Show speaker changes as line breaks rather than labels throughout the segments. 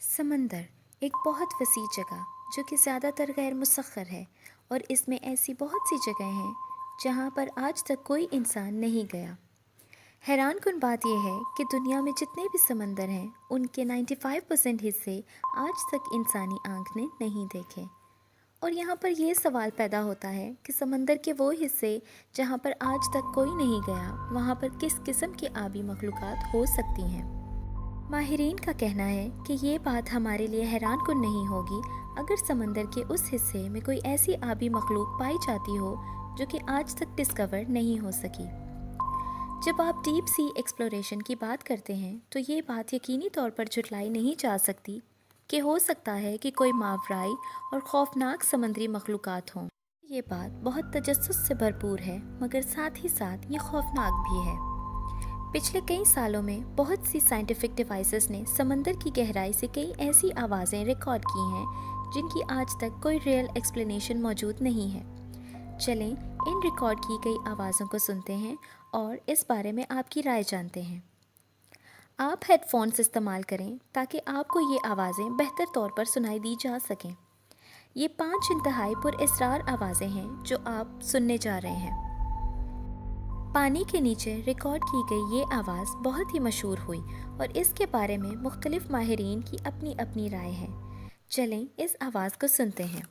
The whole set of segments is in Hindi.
समंदर एक बहुत वसी जगह जो कि ज़्यादातर गैर मुसख्खर है और इसमें ऐसी बहुत सी जगह हैं जहाँ पर आज तक कोई इंसान नहीं गया। हैरान कुन बात यह है कि दुनिया में जितने भी समंदर हैं उनके 95% हिस्से आज तक इंसानी आंख ने नहीं देखे। और यहाँ पर यह सवाल पैदा होता है कि समंदर के वो हिस्से जहाँ पर आज तक कोई नहीं गया वहाँ पर किस किस्म की आबी मखलूक़ात हो सकती हैं। माहिरीन का कहना है कि ये बात हमारे लिए हैरान कुन नहीं होगी अगर समंदर के उस हिस्से में कोई ऐसी आबी मखलूक पाई जाती हो जो कि आज तक डिस्कवर नहीं हो सकी। जब आप डीप सी एक्सप्लोरेशन की बात करते हैं तो ये बात यकीनी तौर पर झुटलाई नहीं जा सकती कि हो सकता है कि कोई मावराई और खौफनाक समुद्री मखलूक़ात हों। ये बात बहुत तजस्सुस से भरपूर है मगर साथ ही साथ ये खौफनाक भी है। पिछले कई सालों में बहुत सी साइंटिफिक डिवाइसेस ने समंदर की गहराई से कई ऐसी आवाज़ें रिकॉर्ड की हैं जिनकी आज तक कोई रियल एक्सप्लेनेशन मौजूद नहीं है। चलें इन रिकॉर्ड की गई आवाज़ों को सुनते हैं और इस बारे में आपकी राय जानते हैं। आप हेडफोन्स इस्तेमाल करें ताकि आपको ये आवाज़ें बेहतर तौर पर सुनाई दी जा सकें। ये 5 इंतहाई पुरअसरार आवाज़ें हैं जो आप सुनने जा रहे हैं। पानी के नीचे रिकॉर्ड की गई ये आवाज़ बहुत ही मशहूर हुई और इसके बारे में मुख्तलिफ माहिरीन की अपनी अपनी राय है। चलें इस आवाज़ को सुनते हैं।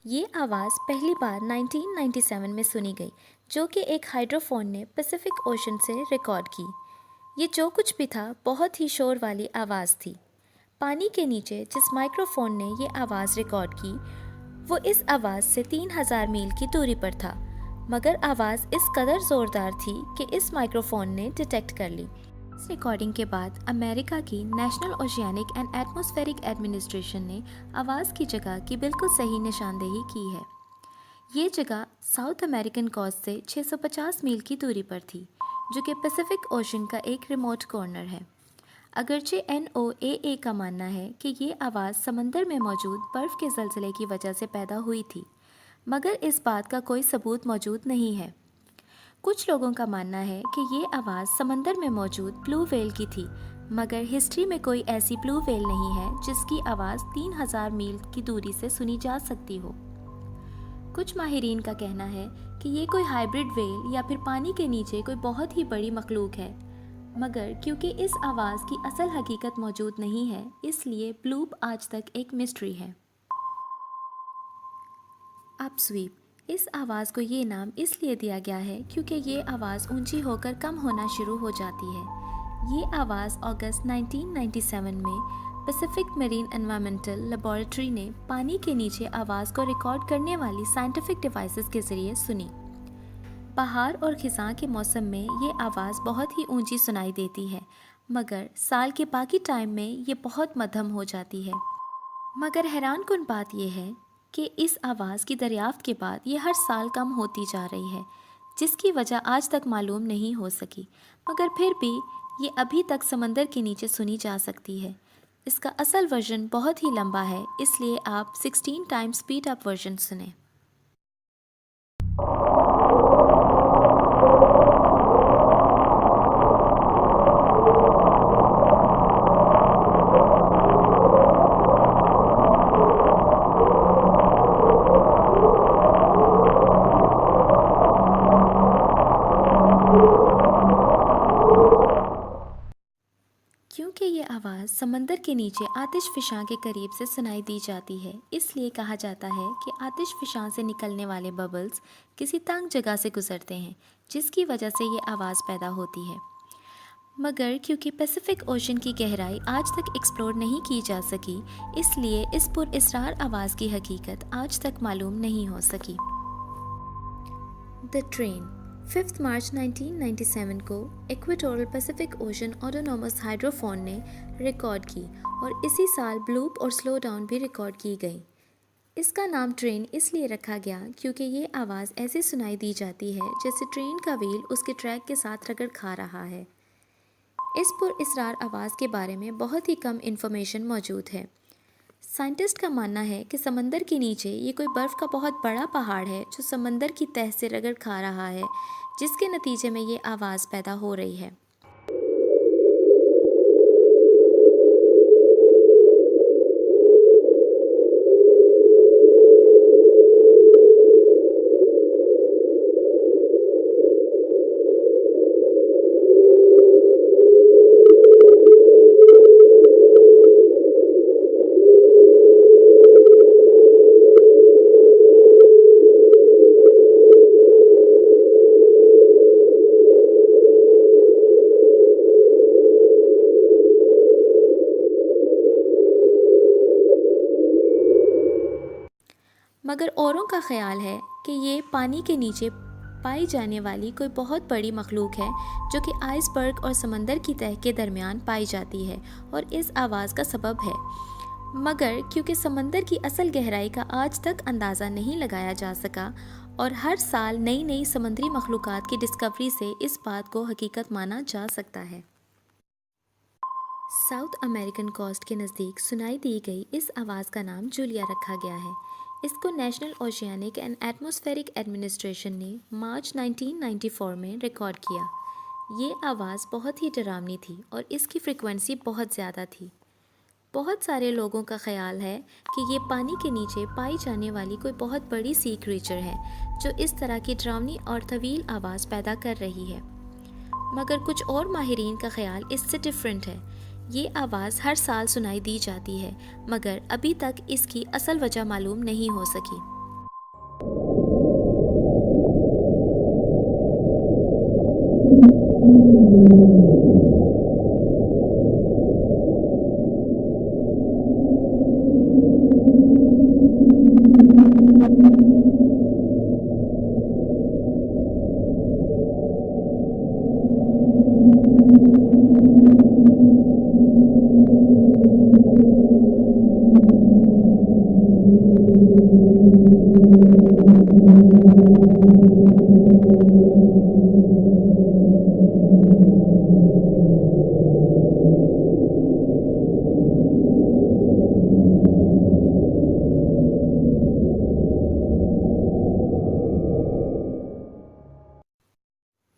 ये आवाज़ पहली बार 1997 में सुनी गई जो कि एक हाइड्रोफोन ने पैसिफिक ओशन से रिकॉर्ड की। ये जो कुछ भी था बहुत ही शोर वाली आवाज़ थी। पानी के नीचे जिस माइक्रोफोन ने ये आवाज़ रिकॉर्ड की वो इस आवाज़ से 3000 मील की दूरी पर था, मगर आवाज़ इस कदर ज़ोरदार थी कि इस माइक्रोफोन ने डिटेक्ट कर ली। इस रिकॉर्डिंग के बाद अमेरिका की national oceanic and atmospheric administration ने आवाज़ की जगह की बिल्कुल सही निशानदेही की है। ये जगह साउथ अमेरिकन कोस्ट से 650 मील की दूरी पर थी जो कि पैसिफिक ओशन का एक रिमोट कॉर्नर है। अगरचे NOAA का मानना है कि ये आवाज़ समंदर में मौजूद बर्फ़ के ज़लज़ले की वजह से पैदा हुई थी, मगर इस बात का कोई सबूत मौजूद नहीं है। कुछ लोगों का मानना है कि ये आवाज़ समंदर में मौजूद ब्लू व्हेल की थी, मगर हिस्ट्री में कोई ऐसी ब्लू व्हेल नहीं है जिसकी आवाज़ 3000 मील की दूरी से सुनी जा सकती हो। कुछ माहिरीन का कहना है कि ये कोई हाइब्रिड व्हेल या फिर पानी के नीचे कोई बहुत ही बड़ी मखलूक है, मगर क्योंकि इस आवाज़ की असल हकीकत मौजूद नहीं है इसलिए ब्लूप आज तक एक मिस्ट्री है। अपस्वीप इस आवाज़ को ये नाम इसलिए दिया गया है क्योंकि ये आवाज़ ऊंची होकर कम होना शुरू हो जाती है। ये आवाज़ अगस्त 1997 में पैसिफिक मरीन एनवायरमेंटल लेबोरेटरी ने पानी के नीचे आवाज़ को रिकॉर्ड करने वाली साइंटिफिक डिवाइसेस के ज़रिए सुनी। बहार और खिज़ां के मौसम में ये आवाज़ बहुत ही ऊंची सुनाई देती है, मगर साल के बाकी टाइम में ये बहुत मध्यम हो जाती है। मगर हैरान कुन बात यह है कि इस आवाज़ की दरियाफ्त के बाद ये हर साल कम होती जा रही है, जिसकी वजह आज तक मालूम नहीं हो सकी, मगर फिर भी ये अभी तक समंदर के नीचे सुनी जा सकती है। इसका असल वर्जन बहुत ही लंबा है, इसलिए आप 16 टाइम्स स्पीड अप वर्जन सुने। क्योंकि ये आवाज़ समंदर के नीचे आतिशफ़िशां के करीब से सुनाई दी जाती है। इसलिए कहा जाता है कि आतिशफ़िशां से निकलने वाले बबल्स किसी तंग जगह से गुजरते हैं, जिसकी वजह से ये आवाज़ पैदा होती है। मगर क्योंकि पैसिफिक ओशन की गहराई आज तक एक्सप्लोर नहीं की जा सकी, इसलिए इस पुरअसरार आवाज़ की हकीकत आज तक मालूम नहीं हो सकी। द ट्रेन 5 मार्च 1997 को equatorial Pacific ocean autonomous hydrophone ने रिकॉर्ड की और इसी साल ब्लूप और स्लो डाउन भी रिकॉर्ड की गई। इसका नाम ट्रेन इसलिए रखा गया क्योंकि ये आवाज़ ऐसे सुनाई दी जाती है जैसे ट्रेन का व्हील उसके ट्रैक के साथ रगड़ खा रहा है। इस पुरअसरार आवाज़ के बारे में बहुत ही कम इन्फॉर्मेशन मौजूद है। साइंटिस्ट का मानना है कि समंदर के नीचे ये कोई बर्फ़ का बहुत बड़ा पहाड़ है जो समंदर की तह से रगड़ खा रहा है, जिसके नतीजे में ये आवाज़ पैदा हो रही है। मगर औरों का ख्याल है कि ये पानी के नीचे पाई जाने वाली कोई बहुत बड़ी मखलूक है जो कि आइसबर्ग और समंदर की तह के दरमियान पाई जाती है और इस आवाज़ का सबब है। मगर क्योंकि समंदर की असल गहराई का आज तक अंदाज़ा नहीं लगाया जा सका और हर साल नई नई समुद्री मखलूक़ात की डिस्कवरी से इस बात को हकीकत माना जा सकता है। साउथ अमेरिकन कोस्ट के नज़दीक सुनाई दी गई इस आवाज़ का नाम जूलिया रखा गया है। इसको national oceanic and atmospheric administration ने मार्च 1994 में रिकॉर्ड किया। ये आवाज़ बहुत ही डरावनी थी और इसकी फ्रिक्वेंसी बहुत ज़्यादा थी। बहुत सारे लोगों का ख्याल है कि ये पानी के नीचे पाई जाने वाली कोई बहुत बड़ी सी क्रीचर है जो इस तरह की डरावनी और तवील आवाज़ पैदा कर रही है। मगर कुछ और माहिरीन का ख्याल इससे डिफरेंट है। ये आवाज़ हर साल सुनाई दी जाती है, मगर अभी तक इसकी असल वजह मालूम नहीं हो सकी।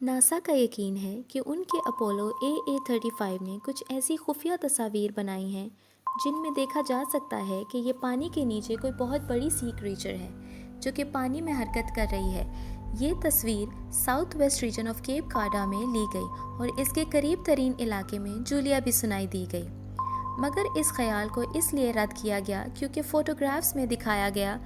नासा का यकीन है कि उनके अपोलो AA-35 ने कुछ ऐसी खुफिया तस्वीर बनाई हैं जिनमें देखा जा सकता है कि ये पानी के नीचे कोई बहुत बड़ी सी क्रीचर है जो कि पानी में हरकत कर रही है। ये तस्वीर साउथ वेस्ट रीजन ऑफ केप कार्डा में ली गई और इसके करीब तरीन इलाके में जूलिया भी सुनाई दी गई। मगर इस ख्याल को इसलिए रद्द किया गया क्योंकि फ़ोटोग्राफ्स में दिखाया गया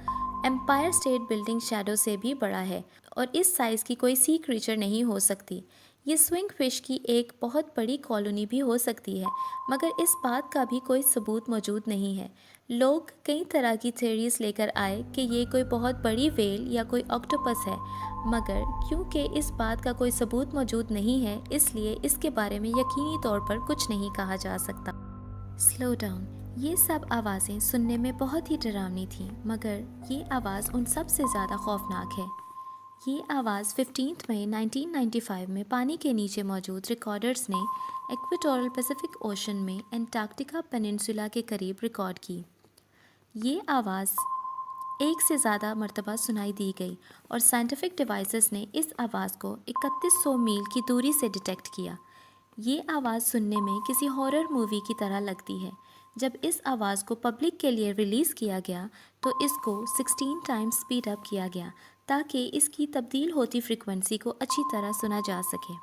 एम्पायर स्टेट बिल्डिंग शैडो से भी बड़ा है और इस साइज़ की कोई सी क्रीचर नहीं हो सकती। ये स्विंग फिश की एक बहुत बड़ी कॉलोनी भी हो सकती है, मगर इस बात का भी कोई सबूत मौजूद नहीं है। लोग कई तरह की थ्योरीज लेकर आए कि ये कोई बहुत बड़ी व्हेल या कोई ऑक्टोपस है, मगर क्योंकि इस बात का कोई सबूत मौजूद नहीं है, इसलिए इसके बारे में यकीनी तौर पर कुछ नहीं कहा जा सकता। Slow down. ये सब आवाज़ें सुनने में बहुत ही डरावनी थीं, मगर ये आवाज़ उन सब से ज़्यादा खौफनाक है। ये आवाज़ 15 मई 1995 में पानी के नीचे मौजूद रिकॉर्डर्स ने इक्वेटोरियल पैसिफिक ओशन में एंटार्क्टिका पेनिनसुला के करीब रिकॉर्ड की। ये आवाज़ एक से ज़्यादा मरतबा सुनाई दी गई और साइंटिफिक डिवाइसेस ने इस आवाज़ को 3100 मील की दूरी से डिटेक्ट किया। ये आवाज़ सुनने में किसी हॉरर मूवी की तरह लगती है। जब इस आवाज़ को पब्लिक के लिए रिलीज़ किया गया तो इसको 16 टाइम्स स्पीड अप किया गया ताकि इसकी तब्दील होती फ्रीक्वेंसी को अच्छी तरह सुना जा सके।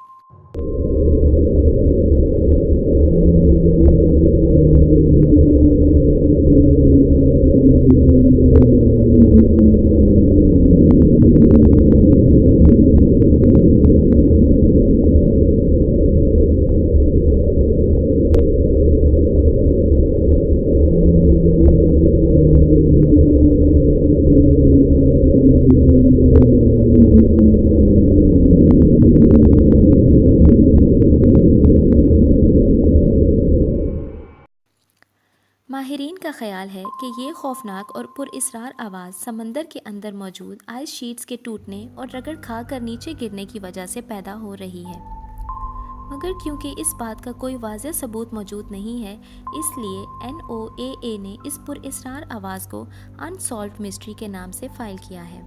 माहिरीन का ख्याल है कि ये खौफनाक और पुरअसरार आवाज़ समंदर के अंदर मौजूद आइस शीट्स के टूटने और रगड़ खा कर नीचे गिरने की वजह से पैदा हो रही है, मगर क्योंकि इस बात का कोई वाज़ेह सबूत मौजूद नहीं है, इसलिए NOAA ने इस पुरअसरार आवाज़ को अनसॉल्व्ड मिस्ट्री के नाम से फ़ाइल किया है।